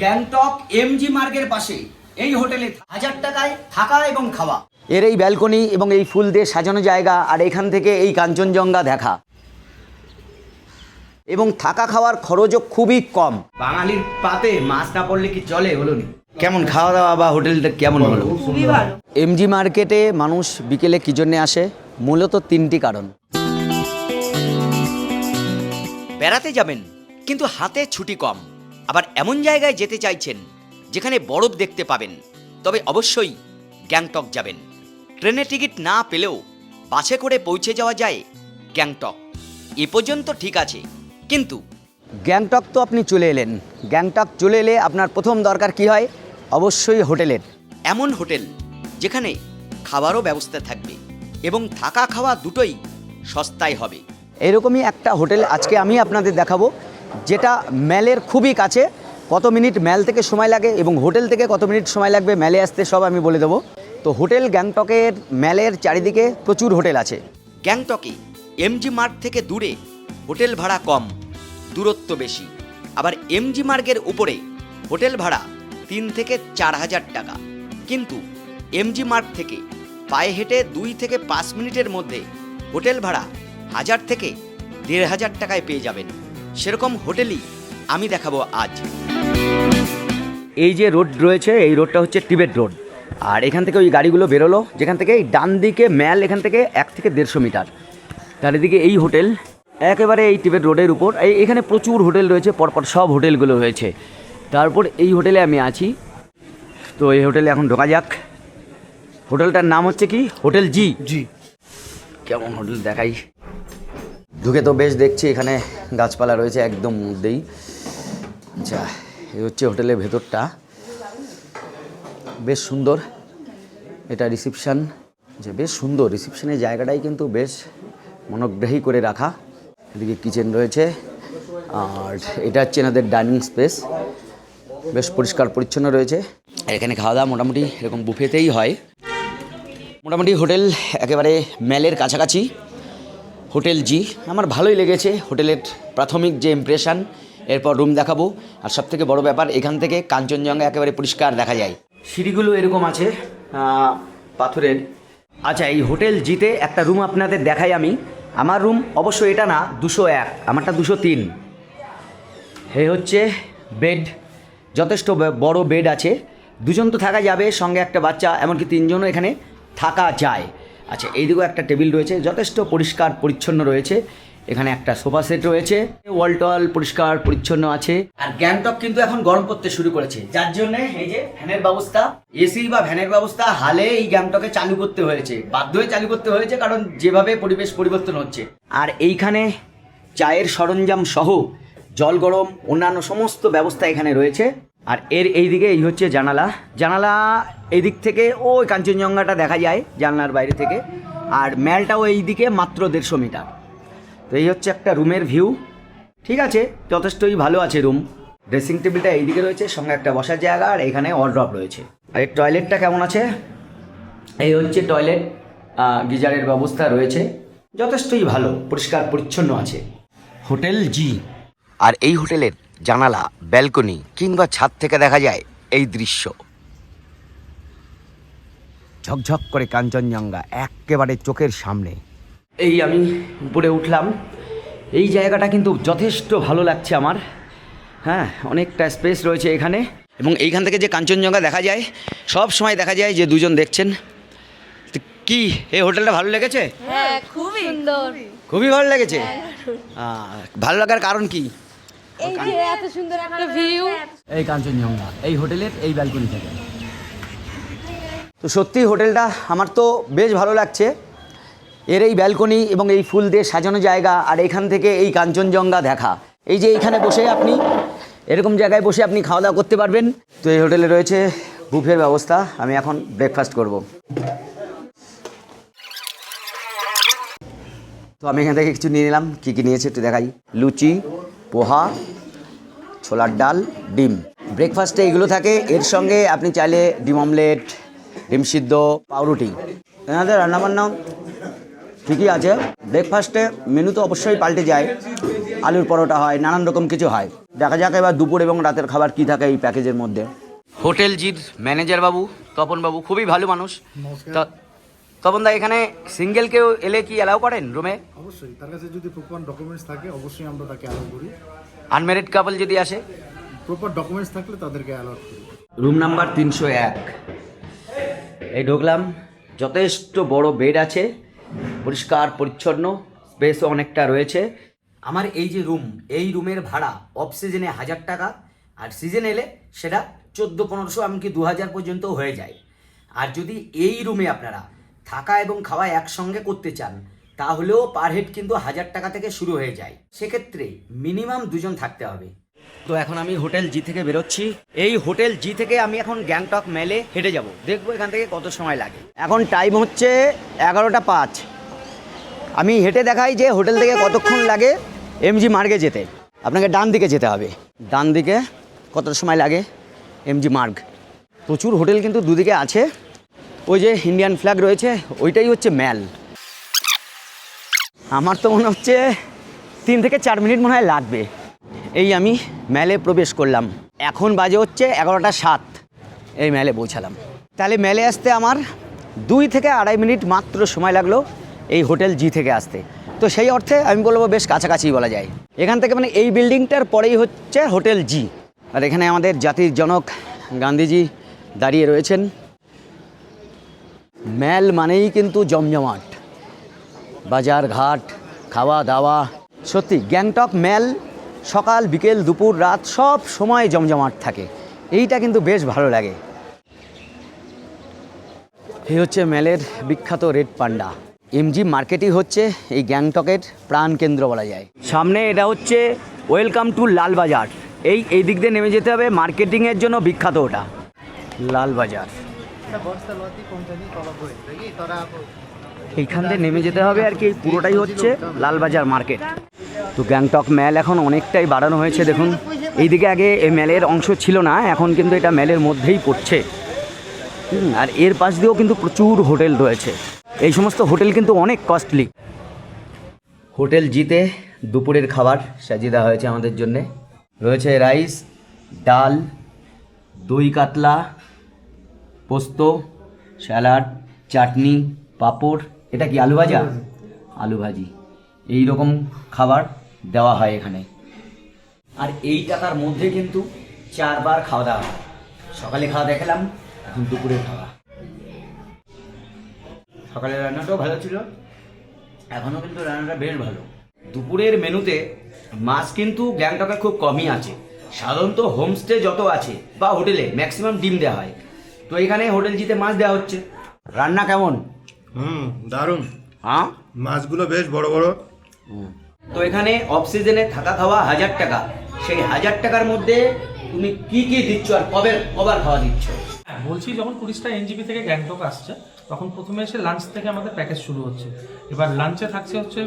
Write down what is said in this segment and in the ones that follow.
Gangtok MG মার্গের পাশে এই হোটেলে 1000 টাকায় থাকা এবং খাওয়া। এর এই ব্যালকনি এবং এই ফুল দিয়ে সাজানো জায়গা, আর এখান থেকে এই কাঞ্চনজঙ্ঘা দেখা, এবং থাকা খাওয়ার খরচও খুবই কম। বাঙালির পাতে মাছ না পড়লে কি চলে বলুন? কেমন খাওয়া দাওয়া বা হোটেলটা কেমন হলো? খুবই ভালো। এমজি মার্কেটে মানুষ বিকেলে কি জন্য আসে? মূলত 3টি কারণ। বেড়াতে যাবেন কিন্তু হাতে ছুটি কম, আবার এমন জায়গায় যেতে চাইছেন যেখানে বরফ দেখতে পাবেন, তবে অবশ্যই গ্যাংটক যাবেন। ট্রেনে টিকিট না পেলেও বাসে করে পৌঁছে যাওয়া যায় গ্যাংটক। এ পর্যন্ত ঠিক আছে, কিন্তু গ্যাংটক তো আপনি চলে এলেন। গ্যাংটক চলে এলে আপনার প্রথম দরকার কি হয়? অবশ্যই হোটেলের। এমন হোটেল যেখানে খাবারও ব্যবস্থা থাকবে এবং থাকা খাওয়া দুটোই সস্তায় হবে। এরকমই একটা হোটেল আজকে আমি আপনাদের দেখাবো, যেটা ম্যালের খুবই কাছে। কত মিনিট ম্যাল থেকে সময় লাগে এবং হোটেল থেকে কত মিনিট সময় লাগবে ম্যালে আসতে, সব আমি বলে দেবো। তো হোটেল গ্যাংটকের ম্যালের চারিদিকে প্রচুর হোটেল আছে। গ্যাংটকে এমজি মার্গ থেকে দূরে হোটেল ভাড়া কম, দূরত্ব বেশি। আবার এমজি মার্গের উপরে হোটেল ভাড়া 3 থেকে 4000 টাকা, কিন্তু এমজি মার্গ থেকে পায়ে হেঁটে 2 থেকে 5 মিনিটের মধ্যে হোটেল ভাড়া 1000 থেকে 1500 টাকায় পেয়ে যাবেন। সেরকম হোটেলই আমি দেখাবো আজ। এই যে রোড রয়েছে, এই রোডটা হচ্ছে টিবেট রোড। আর এখান থেকে ওই গাড়িগুলো বেরোলো, যেখান থেকে এই ডান দিকে ম্যাল, এখান থেকে 1 থেকে 150 মিটার। চারিদিকে এই হোটেল, একেবারে এই টিবেট রোডের উপর। এখানে প্রচুর হোটেল রয়েছে, পরপর সব হোটেলগুলো রয়েছে। তারপর এই হোটেলে আমি আছি। তো এই হোটেলে এখন ঢোকা যাক। হোটেলটার নাম হচ্ছে কি? হোটেল জি। কেমন হোটেল দেখাই। ঢুকে তো বেশ দেখছি এখানে গাছপালা রয়েছে একদম মধ্যেই। আচ্ছা, এই হচ্ছে হোটেলের ভেতরটা, বেশ সুন্দর। এটা রিসেপশন, যে বেশ সুন্দর। রিসেপশনের জায়গাটাই কিন্তু বেশ মনোগ্রাহী করে রাখা। এদিকে কিচেন রয়েছে, আর এটা হচ্ছে এনাদের ডাইনিং স্পেস, বেশ পরিষ্কার পরিচ্ছন্ন রয়েছে। আর এখানে খাওয়া দাওয়া মোটামুটি এরকম বুফেতেই হয়। মোটামুটি হোটেল একেবারে ম্যালের কাছাকাছি। হোটেল জি আমার ভালোই লেগেছে। হোটেলের প্রাথমিক যে ইমপ্রেশন, এরপর রুম দেখাবো। আর সবথেকে বড় ব্যাপার, এখান থেকে কাঞ্চনজঙ্ঘা একেবারে পরিষ্কার দেখা যায়। সিঁড়িগুলো এরকম আছে পাথরের। আচ্ছা, এই হোটেল জিতে একটা রুম আপনাদের দেখাই আমি। আমার রুম অবশ্য এটা না, 201, আমারটা 203। এই হচ্ছে বেড, যথেষ্ট বড় বেড আছে। 2 জন তো থাকা যাবে, সঙ্গে একটা বাচ্চা, এমনকি 3 জনও এখানে থাকা যায়। আচ্ছা, এইদিকেও একটা টেবিল রয়েছে, যথেষ্ট পরিষ্কার পরিচ্ছন্ন রয়েছে। এখানে একটা সোফা সেট রয়েছে, ওয়াল টল পরিষ্কার পরিচ্ছন্ন আছে। আর গ্যাংটক কিন্তু এখন গরম পড়তে শুরু করেছে, যার জন্য এই যে ফ্যানের ব্যবস্থা, এসি বা ফ্যানের ব্যবস্থা হালে এই গ্যাংটকে চালু করতে হয়েছে, বাধ্য হয়ে চালু করতে হয়েছে, কারণ যেভাবে পরিবেশ পরিবর্তন হচ্ছে। আর এইখানে চায়ের সরঞ্জাম সহ জল গরম অন্যান্য সমস্ত ব্যবস্থা এখানে রয়েছে। আর এর এইদিকে এই হচ্ছে জানালা এই দিক থেকে ওই কাঞ্চনজঙ্ঘাটা দেখা যায় জানলার বাইরে থেকে। আর ম্যালটাও এই দিকে মাত্র 150 মিটার। তো এই হচ্ছে একটা রুমের ভিউ। ঠিক আছে, যথেষ্টই ভালো আছে রুম। ড্রেসিং টেবিলটা এইদিকে রয়েছে, সঙ্গে একটা বসার জায়গা, আর এখানে ওয়ার্ড্রপ রয়েছে। আর এই টয়লেটটা কেমন আছে? এই হচ্ছে টয়লেট, গিজারের ব্যবস্থা রয়েছে, যথেষ্টই ভালো, পরিষ্কার পরিচ্ছন্ন আছে হোটেল জি। আর এই হোটেলের জানালা, ব্যালকনি কিংবা ছাদ থেকে দেখা যায় এই দৃশ্য। ঝকঝক করে কাঞ্চনজঙ্ঘা একেবারে চোখের সামনে। এই আমি উপরে উঠলাম। এই জায়গাটা কিন্তু যথেষ্ট ভালো লাগছে আমার। হ্যাঁ, অনেকটা স্পেস রয়েছে এখানে, এবং এইখান থেকে যে কাঞ্চনজঙ্ঘা দেখা যায়, সব সময় দেখা যায় যে 2 জন দেখছেন। কি এই হোটেলটা ভালো লেগেছে? হ্যাঁ, খুবই সুন্দর। খুবই ভালো লেগেছে। ভালো লাগার কারণ কি? এই যে এত সুন্দর একটা ভিউ, এই কাঞ্চনজঙ্ঘা এই হোটেলের এই ব্যালকনি থেকে। তো সত্যি হোটেলটা আমার তো বেশ ভালো লাগছে। এর এই ব্যালকনি এবং এই ফুল দিয়ে সাজানো জায়গা, আর এখান থেকে এই কাঞ্চনজঙ্ঘা দেখা, এই যে এইখানে বসে আপনি এরকম জায়গায় বসে আপনি খাওয়া দাওয়া করতে পারবেন। তো এই হোটেলে রয়েছে বুফের ব্যবস্থা। আমি এখন ব্রেকফাস্ট করব। তো আমি এখান থেকে কিছু নিয়ে নিলাম। কী কী নিয়েছে একটু দেখাই। লুচি, পোহা, ছোলার ডাল, ডিম। ব্রেকফাস্টে এগুলো থাকে। এর সঙ্গে আপনি চাইলে ডিম অমলেট, ডিম সিদ্ধ, পাউরুটি। এনাদের রান্নাবান্না ঠিকই আছে। ব্রেকফাস্টে মেনু তো অবশ্যই পাল্টে যায়, আলুর পরোটা হয়, নানান রকম কিছু হয়। দেখা যাক এবার দুপুর এবং রাতের খাবার কি থাকে এই প্যাকেজের মধ্যে। হোটেল জির ম্যানেজার বাবু, তপন বাবু, খুবই ভালো মানুষ। তপন দা, এখানে সিঙ্গেল কেউ এলে কি অ্যালাউ করেন রুমে? অবশ্যই, তার কাছে যদি প্রপার ডকুমেন্টস থাকে অবশ্যই আমরা তাকে অ্যালাউ করি। আনম্যারিড কাপল যদি আসে? প্রপার ডকুমেন্টস থাকলে তাদেরকে অ্যালাউ করি। Room number 301। এই ঢুকলাম, যথেষ্ট বড় বেড আছে, পরিষ্কার পরিচ্ছন্ন, স্পেসও অনেকটা রয়েছে। আমার এই যে রুম, এই রুমের ভাড়া অফ সিজনে 1000 টাকা, আর সিজন এলে সেটা 1400-1500 এমনকি 2000 পর্যন্ত হয়ে যায়। আর যদি এই রুমে আপনারা থাকা এবং খাওয়া একসঙ্গে করতে চান তাহলেও পার হেড কিন্তু 1000 টাকা থেকে শুরু হয়ে যায়। সেক্ষেত্রে মিনিমাম 2 জন থাকতে হবে। তো এখন আমি হোটেল জি থেকে বেরোচ্ছি। এই হোটেল জি থেকে আমি এখন গ্যাংটক মেলে হেঁটে যাব, দেখবো এখান থেকে কত সময় লাগে। এখন টাইম হচ্ছে 11টা 5। আমি হেঁটে দেখাই যে হোটেল থেকে কতক্ষণ লাগে এমজি মার্গে যেতে। আপনাকে ডান দিকে যেতে হবে, ডান দিকে কত সময় লাগে এমজি মার্গ। প্রচুর হোটেল কিন্তু দুদিকে আছে। ওই যে ইন্ডিয়ান ফ্ল্যাগ রয়েছে, ওইটাই হচ্ছে ম্যাল। আমার তো মনে হচ্ছে 3 থেকে 4 মিনিট মনে হয় লাগবে। এই আমি ম্যালে প্রবেশ করলাম, এখন বাজে হচ্ছে 11টা 7। এই ম্যালে পৌঁছালাম। তাহলে ম্যালে আসতে আমার 2 থেকে 2.5 মিনিট মাত্র সময় লাগলো এই হোটেল জি থেকে আসতে। তো সেই অর্থে আমি বলবো বেশ কাছাকাছি বলা যায়। এখান থেকে মানে এই বিল্ডিংটার পরেই হচ্ছে হোটেল জি। আর এখানে আমাদের জাতির জনক গান্ধীজি দাঁড়িয়ে রয়েছেন। ম্যাল মানেই কিন্তু জমজমাট, বাজার ঘাট, খাওয়া দাওয়া। সত্যি গ্যাংটক ম্যাল সকাল বিকেল দুপুর রাত সব সময় জমজমাট থাকে, এইটা কিন্তু বেশ ভালো লাগে। এই হচ্ছে ম্যালের বিখ্যাত রেড পান্ডা। এমজি মার্কেটই হচ্ছে এই গ্যাংটকের প্রাণকেন্দ্র বলা যায়। সামনে এটা হচ্ছে ওয়েলকাম টু লালবাজার। এই দিক দিয়ে নেমে যেতে হবে, মার্কেটিংয়ের জন্য বিখ্যাত ওটা লালবাজার। এইখান থেকে নেমে যেতে হবে আর কি। পুরোটাই হচ্ছে লালবাজার মার্কেট। তো গ্যাংটক ম্যাল এখন অনেকটাই বাড়ানো হয়েছে। দেখুন এইদিকে আগে এই ম্যালের অংশ ছিল না, এখন কিন্তু এটা ম্যালের মধ্যেই পড়ছে। আর এর পাশ দিয়েও কিন্তু প্রচুর হোটেল রয়েছে। এই সমস্ত হোটেল কিন্তু অনেক কস্টলি। হোটেল জিতে দুপুরের খাবার সাজিয়ে দেওয়া হয়েছে আমাদের জন্যে। রয়েছে রাইস, ডাল, দই কাতলা, পোস্ত, স্যালাড, চাটনি, পাঁপড়। এটা কি আলু ভাজা? আলু ভাজি। এই রকম খাবার দেওয়া হয় এখানে। আর এই টাকার মধ্যে কিন্তু 4 বার খাওয়া দাওয়া হয়। সকালে খাওয়া দেখালাম, এখন দুপুরে খাওয়া। সকালের রান্নাটাও ভালো ছিল, এখনও কিন্তু রান্নাটা বেশ ভালো। দুপুরের মেনুতে মাছ কিন্তু গ্যাংটকে খুব কমই আছে। সাধারণত হোমস্টে যত আছে বা হোটেলে ম্যাক্সিমাম ডিম দেওয়া হয়, তো এখানে হোটেল জিতে মাছ দেওয়া হচ্ছে। রান্না কেমন? দারুণ। হ্যাঁ, মাছগুলো বেশ বড় বড়। তো এখানে অফ সিজনে থাকা খাওয়া 1000 টাকা। সেই 1000 টাকার মধ্যে তুমি কি কি দিচ্ছ আর কবার খাওয়া দিচ্ছ? বলছি, যখন টুরিস্টরা এনজিপি থেকে গ্যাংটক আসছে তখন প্রথমে এসে লাঞ্চ থেকে আমাদের প্যাকেজ শুরু হচ্ছে। এবার লাঞ্চে থাকছে হচ্ছে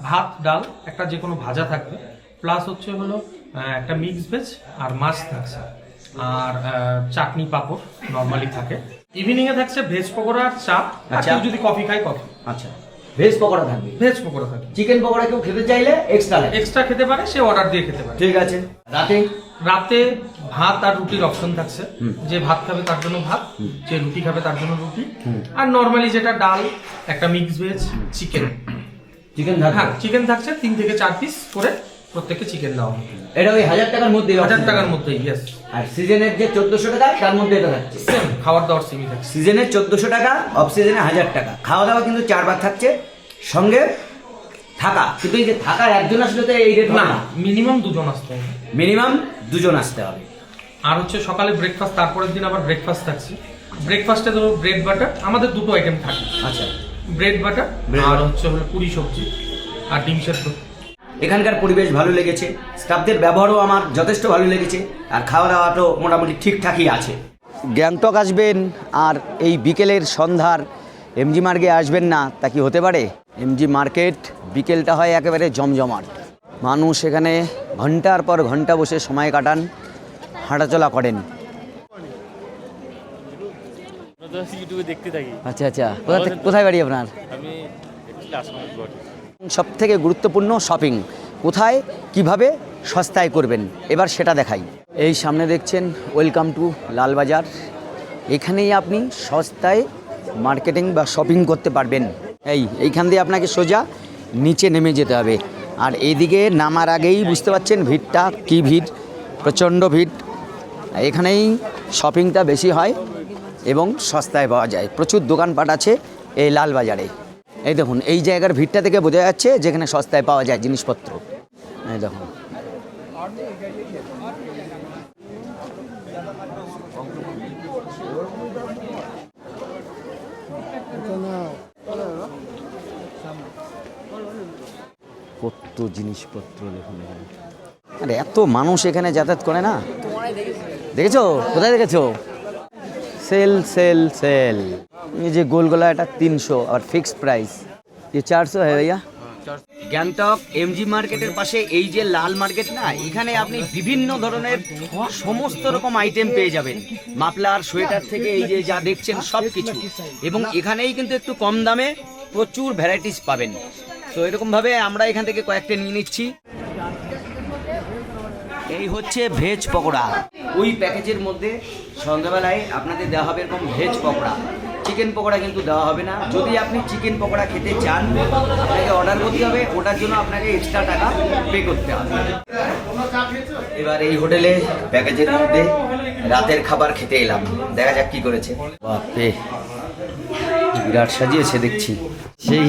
ভাত, ডাল, একটা যে কোনো ভাজা থাকবে, প্লাস হচ্ছে হলো একটা মিক্স ভেজ আর মাছ থাকছে, আর চাটনি পাঁপড় নর্মালি থাকে। ইভিনিংয়ে থাকছে ভেজ পকোড়া আর চা, আর আচ্ছা। কেউ যদি কফি খায় কফি। আচ্ছা, ভেজ পকোড়া থাকবে? ভেজ পকোড়া থাকে। চিকেন পকোড়া কেউ খেতে চাইলে এক্সট্রা লাগে? এক্সট্রা খেতে পারে, সে অর্ডার দিয়ে খেতে পারে। ঠিক আছে। রাতে? রাতে ভাত আর রুটির অপশন থাকছে। যে ভাত খাবে তার জন্য ভাত, যে রুটি খাবে তার জন্য রুটি, আর নর্মালি যেটা ডাল, একটা মিক্স ভেজ, চিকেন। চিকেন থাকবে? হ্যাঁ, চিকেন থাকছে 3 থেকে 4 পিস করে, প্রত্যেককে চিকেন দেওয়া হবে। এটা ওই 1000 টাকার মধ্যে? 1000 টাকার মধ্যে, ইয়েস। আর সিজনের যে 1400 টাকা তার মধ্যে এটা থাকছে? সেম, খাবার দাবার সেমই থাকছে। সিজনের 1400 টাকা, অফ সিজনে 1000 টাকা। খাওয়া দাওয়া কিন্তু 4 বার থাকছে, সঙ্গে থাকা। কিন্তু এই যে থাকার একজন আসলে তো এই রেট না, না, মিনিমাম 2 জন আসতে হবে। মিনিমাম 2 জন আসতে হবে। আর হচ্ছে সকালে ব্রেকফাস্ট, তারপরের দিন আবার ব্রেকফাস্ট থাকছে। ব্রেকফাস্টে তো ব্রেড বাটার, আমাদের 2টো আইটেম থাকে। আচ্ছা, ব্রেড বাটার Bread আর butter। হচ্ছে হলো পুরি সবজি আর ডিম সেদ্ধ। এখানকার পরিবেশ ভালো লেগেছে, স্টাফদের ব্যবহারও আমার যথেষ্ট ভালো লেগেছে, আর খাওয়া দাওয়া তো মোটামুটি ঠিকঠাকই আছে। গ্যাংটক আসবেন আর এই বিকেলের সন্ধ্যার এমজি মার্গে আসবেন না, তা কি হতে পারে? এমজি মার্কেট বিকেলটা হয় একেবারে জমজমাট। মানুষ এখানে ঘন্টার পর ঘন্টা বসে সময় কাটান, হাঁটাচলা করেন। ইউটিউবে দেখতে থাকি। আচ্ছা আচ্ছা, কোথায় বাড়ি আপনার? আমি সব থেকে গুরুত্বপূর্ণ শপিং। কোথায় কিভাবে সস্তায় করবেন এবার সেটা দেখাই। এই সামনে দেখছেন ওয়েলকাম টু লালবাজার। এখানেই আপনি সস্তায় মার্কেটিং বা শপিং করতে পারবেন। এইখান দিয়ে আপনাকে সোজা নিচে নেমে যেতে হবে। আর এইদিকে নামার আগেই বুঝতে পারছেন ভিড়টা কী ভিড়, প্রচণ্ড ভিড়। এখানেই শপিংটা বেশি হয় এবং সস্তায় পাওয়া যায়। প্রচুর দোকানপাট আছে এই লালবাজারে। এই দেখুন এই জায়গার ভিড়টা থেকে বোঝা যাচ্ছে যেখানে সস্তায় পাওয়া যায় জিনিসপত্র। এই দেখুন কত জিনিসপত্র দেখুন এখানে। আরে এত মানুষ এখানে যাতায়াত করে না, দেখেছো? কোথায় দেখেছো? Sale sale sale. এই যে গোলগোলা এটা 300 আর ফিক্সড প্রাইস, ये 400 है भैया। গ্যাংটক এমজি মার্কেটের পাশে এই যে লাল মার্কেট না, এখানে আপনি বিভিন্ন ধরনের সমস্ত রকম আইটেম পেয়ে যাবেন, মাফলার সোয়েটার থেকে এই যে যা দেখছেন সব কিছু। এবং এখানেই কিন্তু একটু কম দামে প্রচুর ভ্যারাইটিস পাবেন। তো এরকমভাবে আমরা এখান থেকে কয়েকটা নিয়ে নিচ্ছি। এই হচ্ছে ভেজ পকোড়া। ওই প্যাকেজের মধ্যে সন্ধ্যাবেলায় আপনাদের দেওয়া হবে এরকম ভেজ পকোড়া, চিকেন পকোড়া কিন্তু দেওয়া হবে না। যদি আপনি চিকেন পকোড়া খেতে চান আপনাকে অর্ডার করতে হবে, ওটার জন্য আপনাকে এক্সট্রা টাকা পে করতে হবে। এবার এই হোটেলে প্যাকেজের মধ্যে রাতের খাবার খেতে এলাম, দেখা যাক কি করেছে। বাপরে বিরাট সাজিয়েছে দেখছি। সেই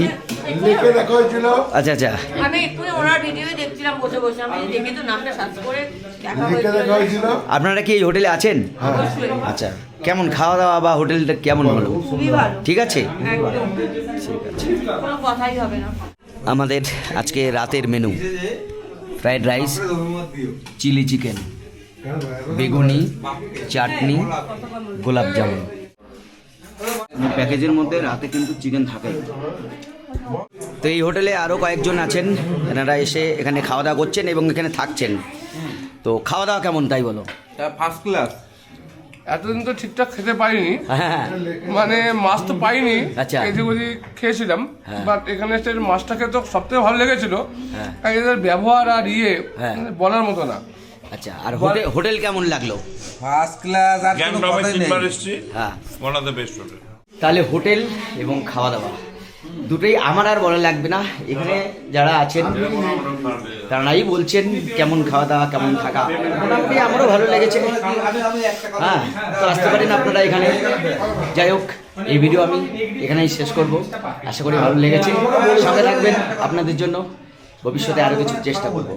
আচ্ছা আচ্ছা, আমি একটু ওনার ভিডিও দেখছিলাম বসে বসে, আমি দেখে তো নামটা সার্চ করে দেখা হয়েছিল। আপনারা কি এই হোটেলে আছেন? আচ্ছা, কেমন খাওয়া দাওয়া বা হোটেলটা কেমন হলো? খুবই ভালো, ঠিক আছে, একদম ঠিক আছে। কোনো কথাই হবে না। আমাদের আজকে রাতের menu fried rice, chilli chicken, বেগুনি, চাটনি, গোলাপ জামুন। প্যাকেজের মধ্যে রাতে কিন্তু চিকেন থাকে। তো এই হোটেলে আরও কয়েকজন আছেন, এনারা এসে এখানে খাওয়া দাওয়া করছেন এবং এখানে থাকছেন। তো খাওয়া দাওয়া কেমন তাই বলো? First class. এতদিন তো ঠিকঠাক খেতে পারিনি, হ্যাঁ, মানে মাছ তো পাইনি, আচ্ছা। এদিক ওদিক খেয়েছিলাম, হ্যাঁ। বাট এখানে এসে মাছটা খেতে সব থেকে ভালো লেগেছিল। হ্যাঁ। আর এদের ব্যবহার আর হ্যাঁ। মানে বলার মতো না। আচ্ছা, আর হোটেল কেমন লাগলো? First class. আর কোনো গ্যাংটকে কথাই নেই। তিনবার এসেছি, হ্যাঁ, one of the best hotel. তাহলে হোটেল এবং খাওয়া দাওয়া দুটোই আমার আর বলা লাগবে না। এখানে যারা আছেন তারাই বলছেন কেমন খাওয়া দাওয়া, কেমন থাকা। মোটামুটি আমারও ভালো লেগেছে। হ্যাঁ, তো আসতে পারেন আপনারা এখানে। যাই হোক, এই ভিডিও আমি এখানেই শেষ করব। আশা করি ভালো লেগেছে। সাথে রাখবেন, আপনাদের জন্য ভবিষ্যতে আরও কিছু চেষ্টা করব।